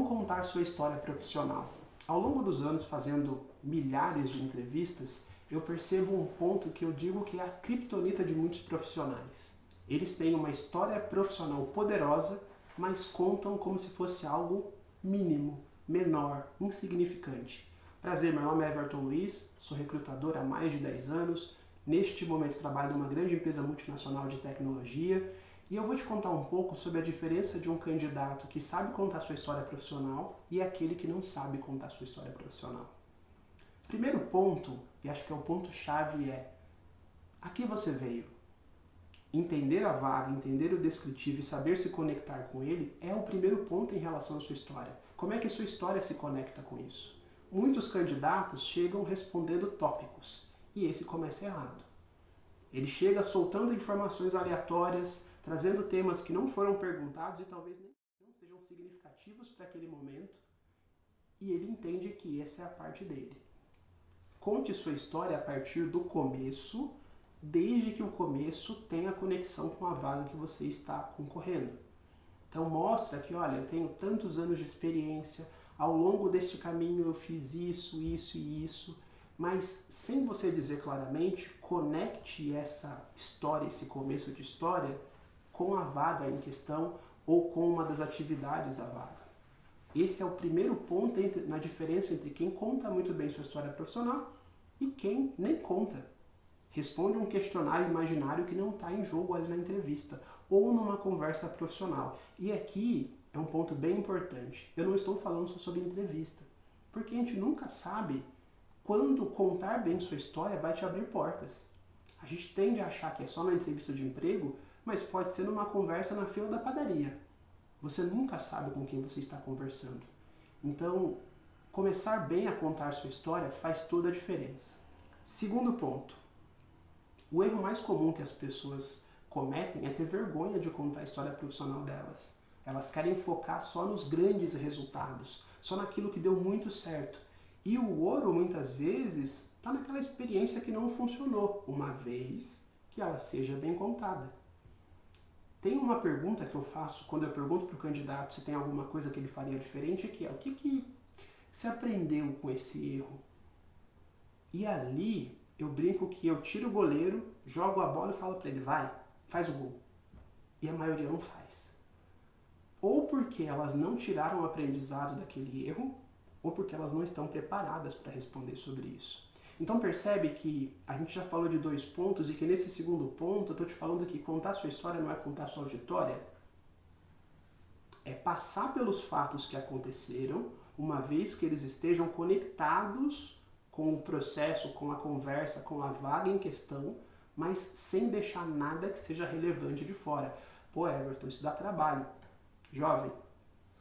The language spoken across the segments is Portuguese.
Como contar sua história profissional? Ao longo dos anos, fazendo milhares de entrevistas, eu percebo um ponto que eu digo que é a criptonita de muitos profissionais. Eles têm uma história profissional poderosa, mas contam como se fosse algo mínimo, menor, insignificante. Prazer, meu nome é Everton Luiz, sou recrutador há mais de 10 anos. Neste momento trabalho numa grande empresa multinacional de tecnologia e eu vou te contar um pouco sobre a diferença de um candidato que sabe contar sua história profissional e aquele que não sabe contar sua história profissional. Primeiro ponto, e acho que é o ponto-chave, é: a que você veio? Entender a vaga, entender o descritivo e saber se conectar com ele é o primeiro ponto em relação à sua história. Como é que a sua história se conecta com isso? Muitos candidatos chegam respondendo tópicos e esse começa errado. Ele chega soltando informações aleatórias, trazendo temas que não foram perguntados e talvez nem não sejam significativos para aquele momento, e ele entende que essa é a parte dele. Conte sua história a partir do começo, desde que o começo tenha conexão com a vaga que você está concorrendo. Então mostra que, olha, eu tenho tantos anos de experiência, ao longo deste caminho eu fiz isso, isso e isso, mas sem você dizer claramente, conecte essa história, esse começo de história, com a vaga em questão ou com uma das atividades da vaga. Esse é o primeiro ponto na diferença entre quem conta muito bem sua história profissional e quem nem conta. Responde um questionário imaginário que não está em jogo ali na entrevista ou numa conversa profissional. E aqui é um ponto bem importante. Eu não estou falando só sobre entrevista, porque a gente nunca sabe quando contar bem sua história vai te abrir portas. A gente tende a achar que é só na entrevista de emprego, mas pode ser numa conversa na fila da padaria. Você nunca sabe com quem você está conversando. Então, começar bem a contar sua história faz toda a diferença. Segundo ponto. O erro mais comum que as pessoas cometem é ter vergonha de contar a história profissional delas. Elas querem focar só nos grandes resultados, só naquilo que deu muito certo. E o ouro, muitas vezes, está naquela experiência que não funcionou, uma vez que ela seja bem contada. Tem uma pergunta que eu faço quando eu pergunto para o candidato se tem alguma coisa que ele faria diferente, que é: o que se aprendeu com esse erro? E ali eu brinco que eu tiro o goleiro, jogo a bola e falo para ele: vai, faz o gol. E a maioria não faz. Ou porque elas não tiraram o aprendizado daquele erro, ou porque elas não estão preparadas para responder sobre isso. Então percebe que a gente já falou de dois pontos e que nesse segundo ponto eu estou te falando que contar sua história não é contar sua vitória. É passar pelos fatos que aconteceram, uma vez que eles estejam conectados com o processo, com a conversa, com a vaga em questão, mas sem deixar nada que seja relevante de fora. Pô, Everton, isso dá trabalho. Jovem,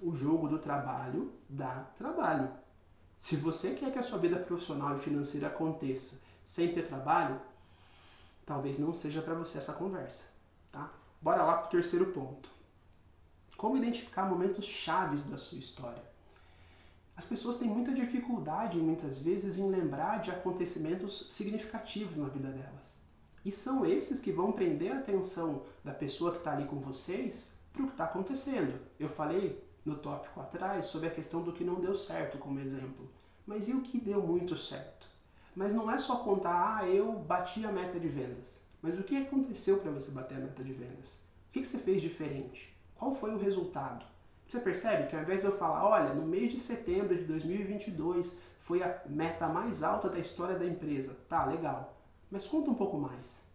o jogo do trabalho dá trabalho. Se você quer que a sua vida profissional e financeira aconteça sem ter trabalho, talvez não seja para você essa conversa, tá? Bora lá para o terceiro ponto. Como identificar momentos chaves da sua história? As pessoas têm muita dificuldade, muitas vezes, em lembrar de acontecimentos significativos na vida delas. E são esses que vão prender a atenção da pessoa que está ali com vocês para o que está acontecendo. Eu falei no tópico atrás sobre a questão do que não deu certo como exemplo. Mas e o que deu muito certo? Mas não é só contar: eu bati a meta de vendas. Mas o que aconteceu para você bater a meta de vendas? O que você fez diferente? Qual foi o resultado? Você percebe que ao invés de eu falar: olha, no mês de setembro de 2022 foi a meta mais alta da história da empresa. Tá, legal. Mas conta um pouco mais.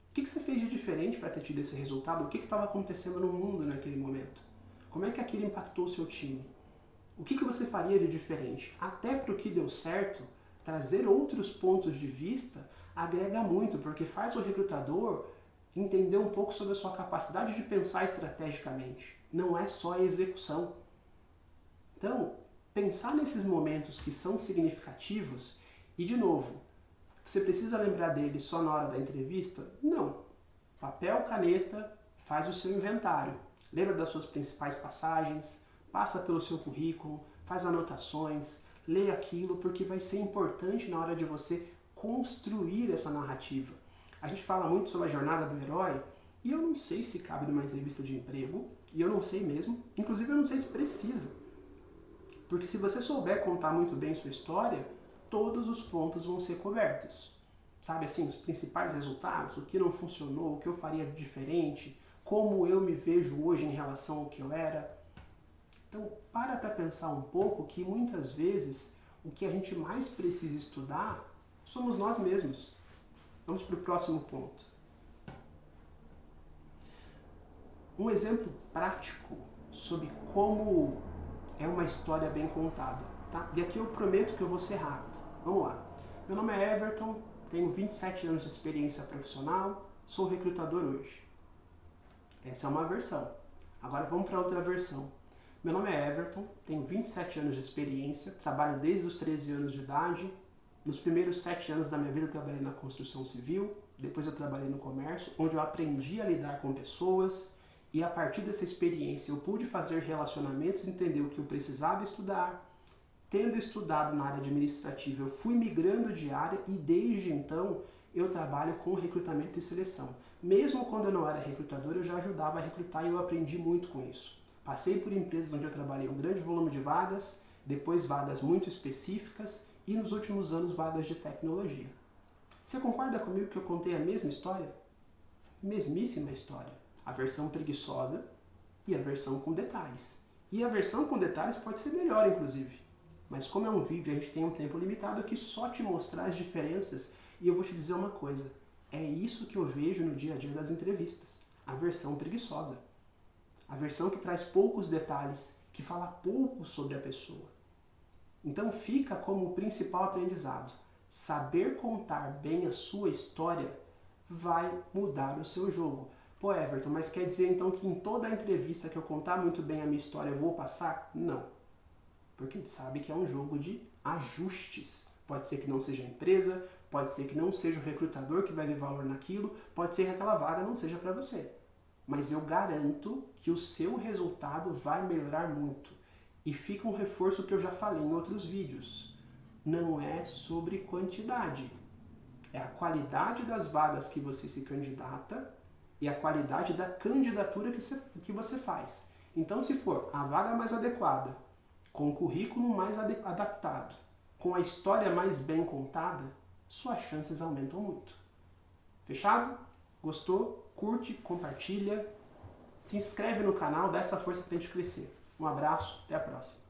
O que você fez de diferente para ter tido esse resultado? O que estava acontecendo no mundo naquele momento? Como é que aquilo impactou o seu time? O que você faria de diferente? Até para o que deu certo, trazer outros pontos de vista agrega muito, porque faz o recrutador entender um pouco sobre a sua capacidade de pensar estrategicamente. Não é só a execução. Então, pensar nesses momentos que são significativos e, de novo, você precisa lembrar deles só na hora da entrevista? Não. Papel, caneta, faz o seu inventário. Lembra das suas principais passagens, passa pelo seu currículo, faz anotações, lê aquilo, porque vai ser importante na hora de você construir essa narrativa. A gente fala muito sobre a jornada do herói, e eu não sei se cabe numa entrevista de emprego, e eu não sei mesmo, inclusive eu não sei se precisa. Porque se você souber contar muito bem sua história, todos os pontos vão ser cobertos. Sabe assim, os principais resultados, o que não funcionou, o que eu faria de diferente, como eu me vejo hoje em relação ao que eu era. Então, para pensar um pouco que muitas vezes o que a gente mais precisa estudar somos nós mesmos. Vamos para o próximo ponto. Um exemplo prático sobre como é uma história bem contada. Tá? E aqui eu prometo que eu vou ser rápido. Vamos lá. Meu nome é Everton, tenho 27 anos de experiência profissional, sou recrutador hoje. Essa é uma versão. Agora vamos para outra versão. Meu nome é Everton, tenho 27 anos de experiência, trabalho desde os 13 anos de idade. Nos primeiros 7 anos da minha vida eu trabalhei na construção civil, depois eu trabalhei no comércio, onde eu aprendi a lidar com pessoas e a partir dessa experiência eu pude fazer relacionamentos, entender o que eu precisava estudar. Tendo estudado na área administrativa, eu fui migrando de área e desde então eu trabalho com recrutamento e seleção. Mesmo quando eu não era recrutador, eu já ajudava a recrutar e eu aprendi muito com isso. Passei por empresas onde eu trabalhei um grande volume de vagas, depois vagas muito específicas e nos últimos anos vagas de tecnologia. Você concorda comigo que eu contei a mesma história? Mesmíssima história. A versão preguiçosa e a versão com detalhes. E a versão com detalhes pode ser melhor, inclusive. Mas como é um vídeo e a gente tem um tempo limitado, aqui só te mostrar as diferenças e eu vou te dizer uma coisa. É isso que eu vejo no dia a dia das entrevistas. A versão preguiçosa. A versão que traz poucos detalhes, que fala pouco sobre a pessoa. Então fica como o principal aprendizado. Saber contar bem a sua história vai mudar o seu jogo. Pô, Everton, mas quer dizer então que em toda a entrevista que eu contar muito bem a minha história eu vou passar? Não. Porque a gente sabe que é um jogo de ajustes. Pode ser que não seja a empresa, pode ser que não seja o recrutador que vai ver valor naquilo, pode ser que aquela vaga não seja para você. Mas eu garanto que o seu resultado vai melhorar muito. E fica um reforço que eu já falei em outros vídeos. Não é sobre quantidade. É a qualidade das vagas que você se candidata e a qualidade da candidatura que você faz. Então, se for a vaga mais adequada, com o currículo mais adaptado, com a história mais bem contada, suas chances aumentam muito. Fechado? Gostou? Curte, compartilha, se inscreve no canal, dá essa força pra gente crescer. Um abraço, até a próxima.